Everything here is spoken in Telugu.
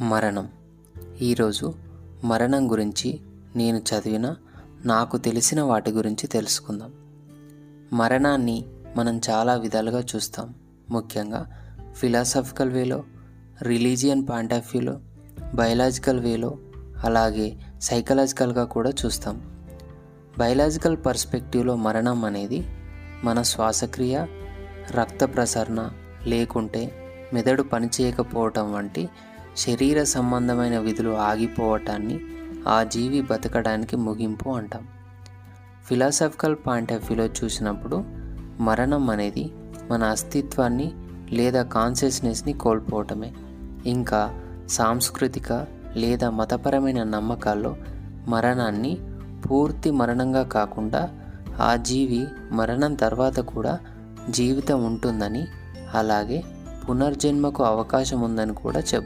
మరణం. ఈరోజు మరణం గురించి నేను చదివిన నాకు తెలిసిన వాటి గురించి తెలుసుకుందాం. మరణాన్ని మనం చాలా విధాలుగా చూస్తాం. ముఖ్యంగా ఫిలాసఫికల్ వేలో, రిలీజియన్ పాయింట్ ఆఫ్ వ్యూలో, బయలాజికల్ వేలో, అలాగే సైకలాజికల్గా కూడా చూస్తాం. బయలాజికల్ పర్స్పెక్టివ్లో మరణం అనేది మన శ్వాసక్రియ, రక్త ప్రసరణ లేకుంటే మెదడు పనిచేయకపోవటం వంటి శరీర సంబంధమైన విధులు ఆగిపోవటాన్ని ఆ జీవి బతకడానికి ముగింపు అంటాం. ఫిలాసఫికల్ పాయింట్ ఆఫ్ వ్యూలో చూసినప్పుడు మరణం అనేది మన అస్తిత్వాన్ని లేదా కాన్షియస్నెస్ని కోల్పోవటమే. ఇంకా సాంస్కృతిక లేదా మతపరమైన నమ్మకాల్లో మరణాన్ని పూర్తి మరణంగా కాకుండా ఆ జీవి మరణం తర్వాత కూడా జీవితం ఉంటుందని, అలాగే పునర్జన్మకు అవకాశం ఉందని కూడా చెబుతారు.